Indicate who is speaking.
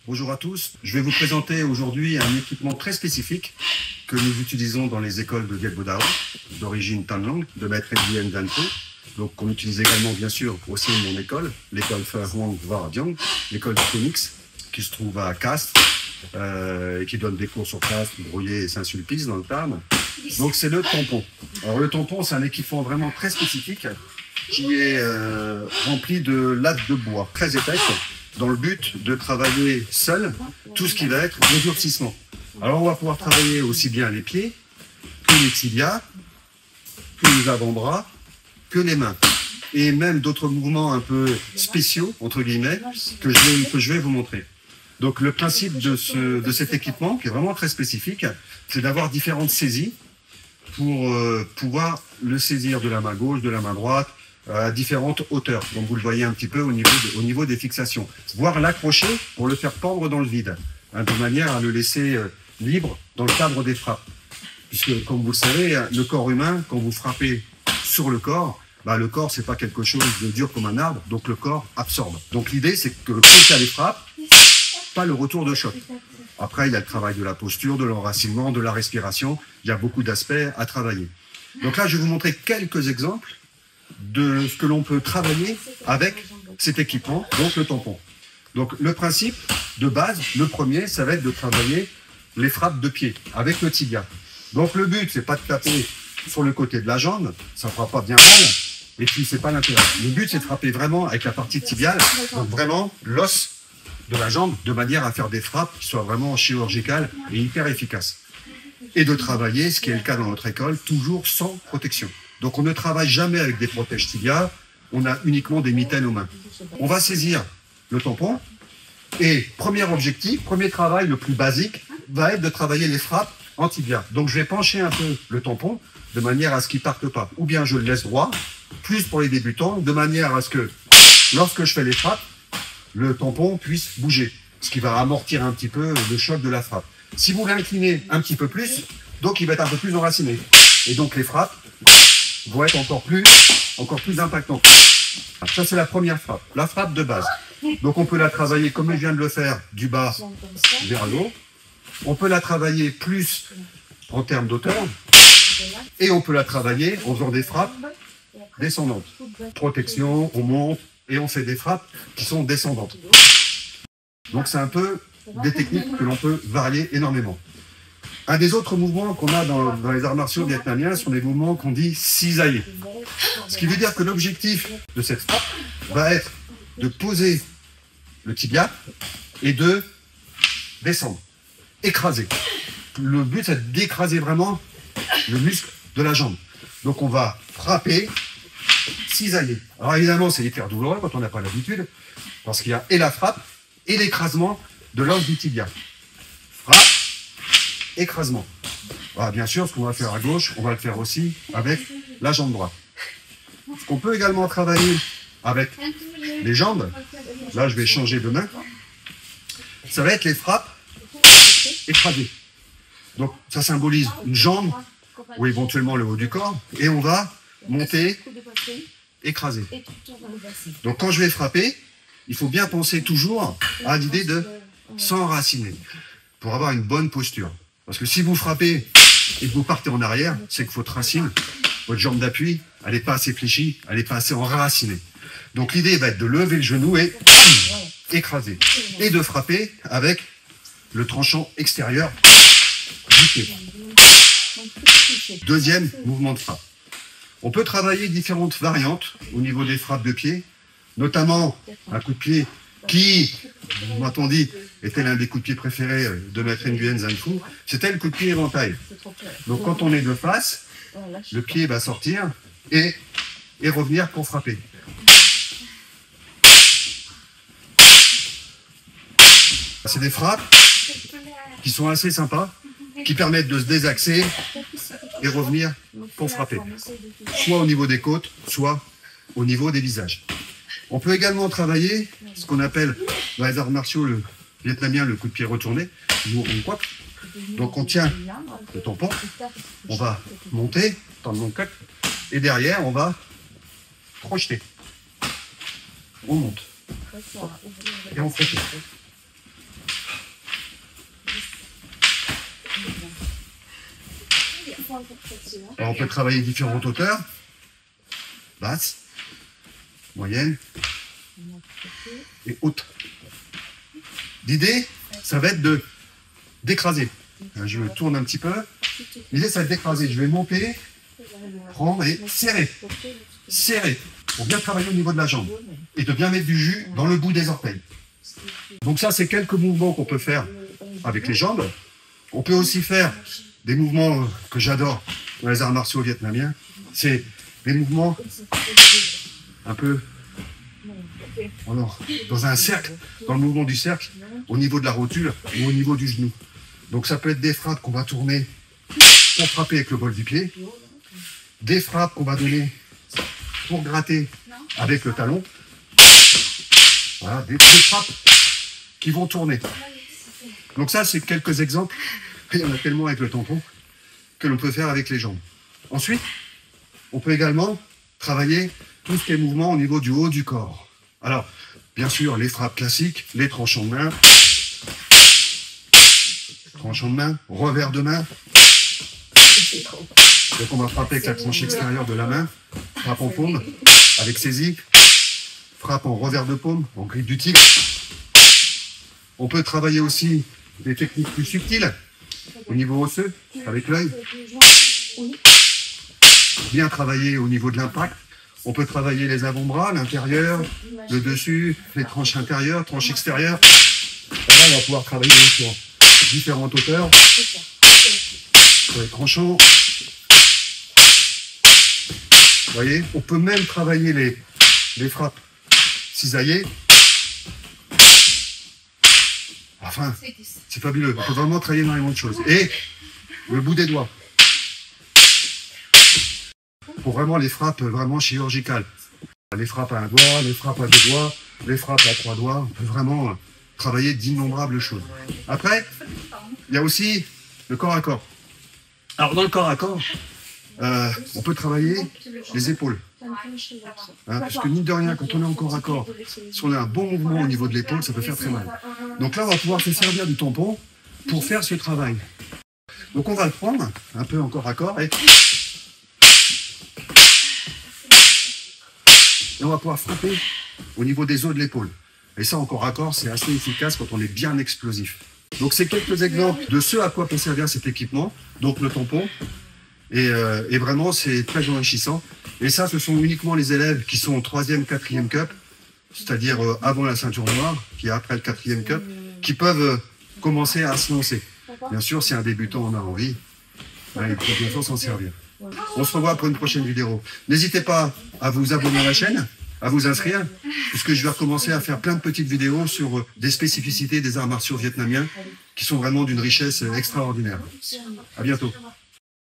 Speaker 1: Bonjour à tous, je vais vous présenter aujourd'hui un équipement très spécifique que nous utilisons dans les écoles de Viet Bo Dao, d'origine Thanh Long, de maître Nguyen Van Phu. Donc on utilise également bien sûr aussi mon école, l'école Phra Hoang Va Diong, l'école du Phoenix, qui se trouve à Castres, et qui donne des cours sur Castres, Brouillé et Saint-Sulpice dans le Tarn. Donc c'est le tampon. Alors le tampon, c'est un équipement vraiment très spécifique qui est rempli de lattes de bois très épaisses dans le but de travailler seul tout ce qui va être endurcissement. Alors on va pouvoir travailler aussi bien les pieds que les tibias, que les avant-bras, que les mains. Et même d'autres mouvements un peu spéciaux, entre guillemets, que je vais vous montrer. Donc le principe de cet équipement, qui est vraiment très spécifique, c'est d'avoir différentes saisies pour pouvoir le saisir de la main gauche, de la main droite, à différentes hauteurs. Donc vous le voyez un petit peu au niveau des fixations. Voire l'accrocher pour le faire pendre dans le vide, hein, de manière à le laisser libre dans le cadre des frappes. Puisque, comme vous le savez, le corps humain, quand vous frappez sur le corps, le corps, c'est pas quelque chose de dur comme un arbre, donc le corps absorbe. Donc l'idée, c'est que quand il y a les frappes, pas le retour de choc. Après, il y a le travail de la posture, de l'enracinement, de la respiration. Il y a beaucoup d'aspects à travailler. Donc là, je vais vous montrer quelques exemples de ce que l'on peut travailler avec cet équipement, donc le tampon. Donc le principe de base, le premier, ça va être de travailler les frappes de pied avec le tibia. Donc le but, c'est pas de taper sur le côté de la jambe, ça fera pas bien mal, et puis c'est pas l'intérêt. Le but, c'est de frapper vraiment avec la partie tibiale, donc vraiment l'os de la jambe, de manière à faire des frappes qui soient vraiment chirurgicales et hyper efficaces. Et de travailler, ce qui est le cas dans notre école, toujours sans protection. Donc on ne travaille jamais avec des protèges tibia, on a uniquement des mitaines aux mains. On va saisir le tampon, et premier objectif, premier travail le plus basique, va être de travailler les frappes en tibia. Donc je vais pencher un peu le tampon, de manière à ce qu'il ne parte pas. Ou bien je le laisse droit, plus pour les débutants, de manière à ce que, lorsque je fais les frappes, le tampon puisse bouger, ce qui va amortir un petit peu le choc de la frappe. Si vous l'inclinez un petit peu plus, donc il va être un peu plus enraciné. Et donc les frappes vont être encore plus impactantes. Ça, c'est la première frappe, la frappe de base. Donc on peut la travailler comme je viens de le faire, du bas vers le haut. On peut la travailler plus en termes d'auteur. Et on peut la travailler en faisant des frappes descendantes. Protection, on monte et on fait des frappes qui sont descendantes. Donc c'est un peu des techniques que l'on peut varier énormément. Un des autres mouvements qu'on a dans les arts martiaux vietnamiens sont des mouvements qu'on dit cisailler. Ce qui veut dire que l'objectif de cette frappe va être de poser le tibia et de descendre, écraser. Le but, c'est d'écraser vraiment le muscle de la jambe. Donc on va frapper, cisailler. Alors évidemment, c'est hyper douloureux quand on n'a pas l'habitude, parce qu'il y a et la frappe et l'écrasement de l'os du tibia. Frappe, écrasement. Voilà, bien sûr, ce qu'on va faire à gauche, on va le faire aussi avec la jambe droite. Ce qu'on peut également travailler avec les jambes, là je vais changer de main, ça va être les frappes écrasées. Donc ça symbolise une jambe ou éventuellement le haut du corps, et on va monter, écraser. Donc quand je vais frapper, il faut bien penser toujours à l'idée de s'enraciner pour avoir une bonne posture. Parce que si vous frappez et que vous partez en arrière, c'est que votre racine, votre jambe d'appui, elle n'est pas assez fléchie, elle n'est pas assez enracinée. Donc l'idée va être de lever le genou et écraser. Et de frapper avec le tranchant extérieur du pied. Deuxième mouvement de frappe. On peut travailler différentes variantes au niveau des frappes de pied, notamment un coup de pied qui, m'a-t-on dit, était l'un des coups de pied préférés de maître Nguyen Van Phu, c'était le coup de pied éventail. Donc quand on est de face, le pied va sortir et revenir pour frapper. C'est des frappes qui sont assez sympas, qui permettent de se désaxer et revenir pour frapper. Soit au niveau des côtes, soit au niveau des visages. On peut également travailler ce qu'on appelle dans les arts martiaux vietnamiens le coup de pied retourné. Donc on tient le tampon, on va monter, tendre mon cut, et derrière on va projeter. On monte. Et on frottit. Alors, on peut travailler différentes hauteurs, basse, moyenne et haute. L'idée, ça va être d'écraser. Je me tourne un petit peu. L'idée, ça va être d'écraser. Je vais monter, prendre et serrer. Serrer. Pour bien travailler au niveau de la jambe. Et de bien mettre du jus dans le bout des orteils. Donc ça, c'est quelques mouvements qu'on peut faire avec les jambes. On peut aussi faire des mouvements que j'adore dans les arts martiaux vietnamiens. C'est des mouvements un peu dans un cercle, dans le mouvement du cercle, au niveau de la rotule ou au niveau du genou. Donc ça peut être des frappes qu'on va tourner pour frapper avec le bol du pied, des frappes qu'on va donner pour gratter avec le talon, voilà, des frappes qui vont tourner. Donc ça, c'est quelques exemples, il y en a tellement avec le tampon, que l'on peut faire avec les jambes. Ensuite, on peut également travailler tout ce qui est mouvement au niveau du haut du corps. Alors, bien sûr, les frappes classiques, les tranchants de main, revers de main. Donc on va frapper avec la tranche extérieure de la main, frappe en paume, avec saisie, frappe en revers de paume, en griffe du tigre. On peut travailler aussi des techniques plus subtiles, au niveau osseux, avec l'œil. Bien travailler au niveau de l'impact. On peut travailler les avant-bras, l'intérieur, le dessus, les tranches intérieures, tranches extérieures. Et là, on va pouvoir travailler sur différentes hauteurs, sur les tranchants. Vous voyez, on peut même travailler les frappes cisaillées. Enfin, c'est fabuleux. On peut vraiment travailler énormément de choses. Et le bout des doigts. Pour vraiment les frappes vraiment chirurgicales. Les frappes à un doigt, les frappes à 2 doigts, les frappes à 3 doigts. On peut vraiment travailler d'innombrables choses. Après, il y a aussi le corps à corps. Alors dans le corps à corps, on peut travailler les épaules. Parce que mine de rien, quand on est en corps à corps, si on a un bon mouvement au niveau de l'épaule, ça peut faire très mal. Donc là, on va pouvoir se servir du tampon pour faire ce travail. Donc on va le prendre un peu en corps à corps et on va pouvoir frapper au niveau des os de l'épaule. Et ça, en corps à corps, c'est assez efficace quand on est bien explosif. Donc c'est quelques exemples de ce à quoi peut servir cet équipement, donc le tampon. Et vraiment, c'est très enrichissant. Et ça, ce sont uniquement les élèves qui sont au 3e, 4e cup, c'est-à-dire avant la ceinture noire, qui est après le 4e cup, qui peuvent commencer à se lancer. Bien sûr, si un débutant en a envie, il peut bien sûr s'en servir. On se revoit pour une prochaine vidéo. N'hésitez pas à vous abonner à la chaîne, à vous inscrire, puisque je vais recommencer à faire plein de petites vidéos sur des spécificités des arts martiaux vietnamiens qui sont vraiment d'une richesse extraordinaire. À bientôt.